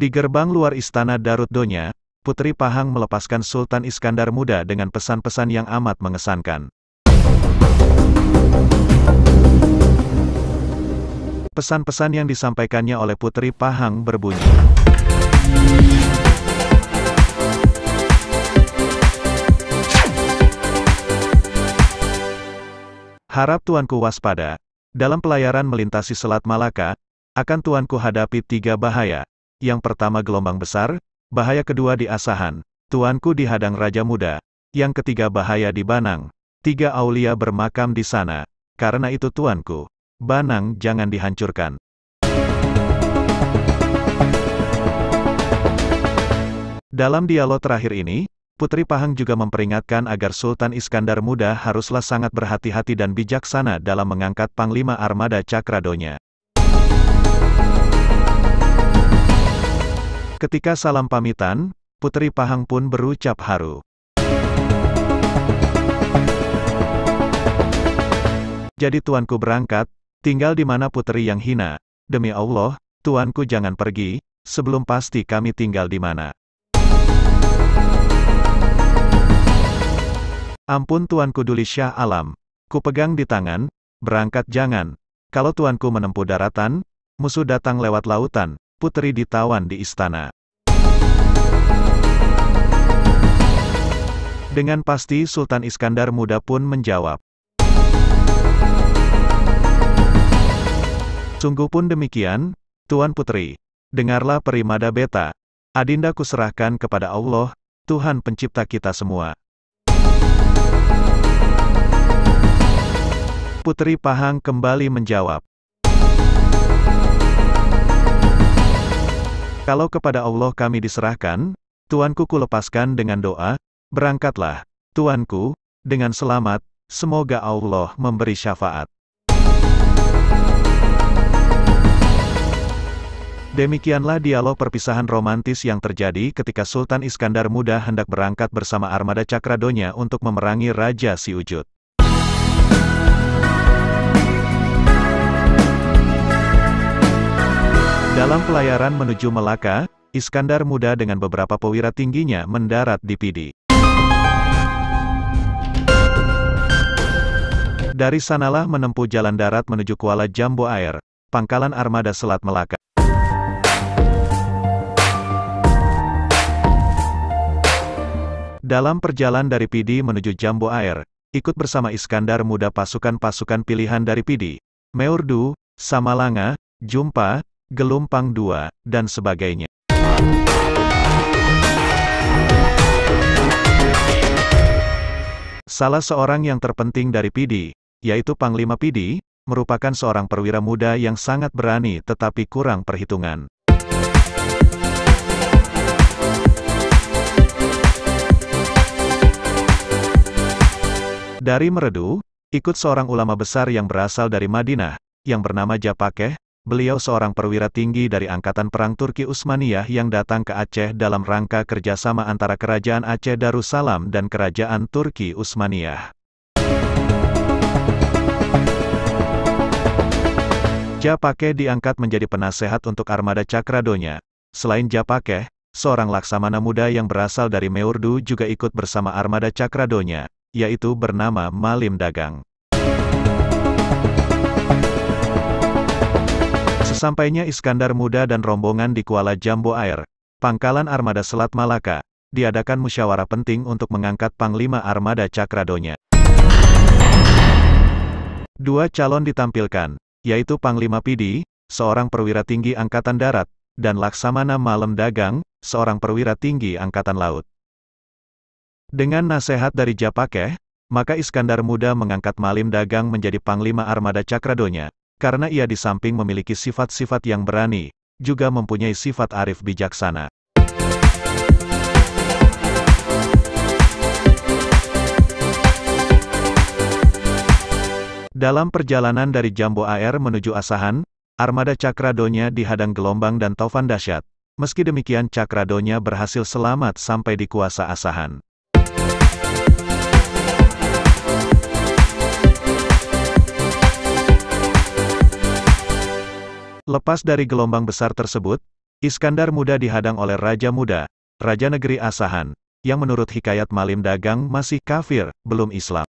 Di gerbang luar Istana Darut Donya, Putri Pahang melepaskan Sultan Iskandar Muda dengan pesan-pesan yang amat mengesankan. Pesan-pesan yang disampaikannya oleh Putri Pahang berbunyi. Harap tuanku waspada. Dalam pelayaran melintasi Selat Malaka, akan tuanku hadapi 3 bahaya. Yang pertama gelombang besar, bahaya kedua di Asahan, tuanku dihadang Raja Muda. Yang ketiga bahaya di Banang, 3 aulia bermakam di sana. Karena itu tuanku, Banang jangan dihancurkan. Dalam dialog terakhir ini, Putri Pahang juga memperingatkan agar Sultan Iskandar Muda haruslah sangat berhati-hati dan bijaksana dalam mengangkat Panglima Armada Cakradonya. Ketika salam pamitan, Putri Pahang pun berucap haru. Jadi tuanku berangkat, tinggal di mana putri yang hina. Demi Allah, tuanku jangan pergi, sebelum pasti kami tinggal di mana. Ampun tuanku Duli Syah Alam, ku pegang di tangan, berangkat jangan. Kalau tuanku menempuh daratan, musuh datang lewat lautan, putri ditawan di istana. Dengan pasti Sultan Iskandar Muda pun menjawab. Sungguh pun demikian, Tuan Putri. Dengarlah Perimada Beta. Adinda kuserahkan kepada Allah, Tuhan pencipta kita semua. Putri Pahang kembali menjawab. Kalau kepada Allah kami diserahkan, tuanku kulepaskan dengan doa, berangkatlah, tuanku, dengan selamat, semoga Allah memberi syafaat. Demikianlah dialog perpisahan romantis yang terjadi ketika Sultan Iskandar Muda hendak berangkat bersama Armada Cakradonya untuk memerangi Raja Siujud. Dalam pelayaran menuju Melaka, Iskandar Muda dengan beberapa perwira tingginya mendarat di Pidi. Dari sanalah menempuh jalan darat menuju Kuala Jambu Air, pangkalan armada Selat Melaka. Dalam perjalanan dari Pidi menuju Jambu Air, ikut bersama Iskandar Muda pasukan-pasukan pilihan dari Pidi, Meurdu, Samalanga, Jumpa, Gelumpang II, dan sebagainya. Salah seorang yang terpenting dari Pidi, yaitu Panglima Pidi, merupakan seorang perwira muda yang sangat berani tetapi kurang perhitungan. Dari Meredu, ikut seorang ulama besar yang berasal dari Madinah, yang bernama Japakeh. Beliau seorang perwira tinggi dari Angkatan Perang Turki Utsmaniyah yang datang ke Aceh dalam rangka kerjasama antara Kerajaan Aceh Darussalam dan Kerajaan Turki Utsmaniyah. Japakeh diangkat menjadi penasehat untuk Armada Cakradonya. Selain Japakeh, seorang laksamana muda yang berasal dari Meurdu juga ikut bersama Armada Cakradonya, yaitu bernama Malim Dagang. Sesampainya Iskandar Muda dan rombongan di Kuala Jambu Air, pangkalan armada Selat Malaka, diadakan musyawarah penting untuk mengangkat Panglima Armada Cakradonya. 2 calon ditampilkan, yaitu Panglima Pidi, seorang perwira tinggi Angkatan Darat, dan Laksamana Malim Dagang, seorang perwira tinggi Angkatan Laut. Dengan nasihat dari Japakeh, maka Iskandar Muda mengangkat Malim Dagang menjadi Panglima Armada Cakradonya. Karena ia di samping memiliki sifat-sifat yang berani, juga mempunyai sifat arif bijaksana. Dalam perjalanan dari Jambu Air menuju Asahan, Armada Cakradonya dihadang gelombang dan taufan dahsyat. Meski demikian Cakradonya berhasil selamat sampai di kuasa Asahan. Lepas dari gelombang besar tersebut, Iskandar Muda dihadang oleh Raja Muda, Raja Negeri Asahan, yang menurut hikayat Malim Dagang masih kafir, belum Islam.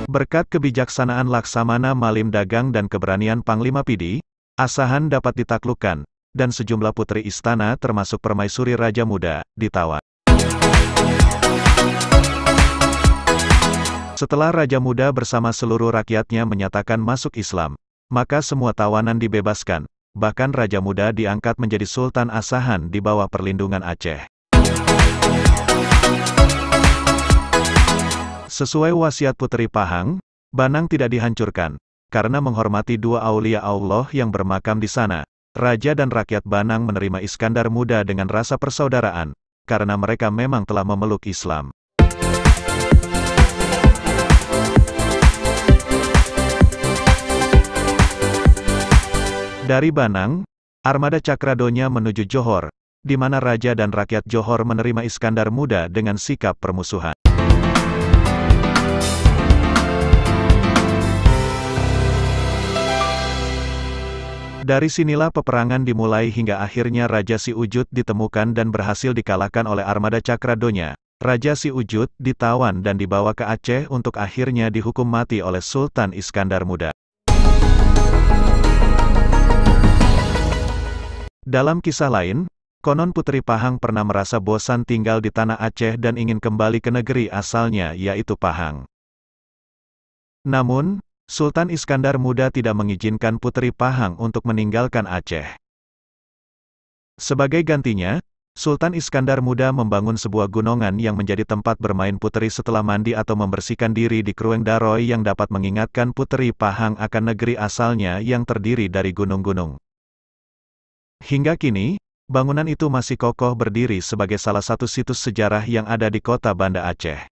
Berkat kebijaksanaan Laksamana Malim Dagang dan keberanian Panglima Pidi, Asahan dapat ditaklukkan, dan sejumlah putri istana termasuk permaisuri Raja Muda, ditawan. Setelah Raja Muda bersama seluruh rakyatnya menyatakan masuk Islam, maka semua tawanan dibebaskan, bahkan Raja Muda diangkat menjadi Sultan Asahan di bawah perlindungan Aceh. Sesuai wasiat Puteri Pahang, Banang tidak dihancurkan, karena menghormati dua aulia Allah yang bermakam di sana. Raja dan rakyat Banang menerima Iskandar Muda dengan rasa persaudaraan, karena mereka memang telah memeluk Islam. Dari Banang, armada Cakradonya menuju Johor, di mana Raja dan rakyat Johor menerima Iskandar Muda dengan sikap permusuhan. Dari sinilah peperangan dimulai hingga akhirnya Raja Si Ujud ditemukan dan berhasil dikalahkan oleh armada Cakradonya. Raja Si Ujud ditawan dan dibawa ke Aceh untuk akhirnya dihukum mati oleh Sultan Iskandar Muda. Dalam kisah lain, konon Puteri Pahang pernah merasa bosan tinggal di tanah Aceh dan ingin kembali ke negeri asalnya yaitu Pahang. Namun, Sultan Iskandar Muda tidak mengizinkan Puteri Pahang untuk meninggalkan Aceh. Sebagai gantinya, Sultan Iskandar Muda membangun sebuah gunungan yang menjadi tempat bermain puteri setelah mandi atau membersihkan diri di Krueng Daroy yang dapat mengingatkan Puteri Pahang akan negeri asalnya yang terdiri dari gunung-gunung. Hingga kini, bangunan itu masih kokoh berdiri sebagai salah satu situs sejarah yang ada di kota Banda Aceh.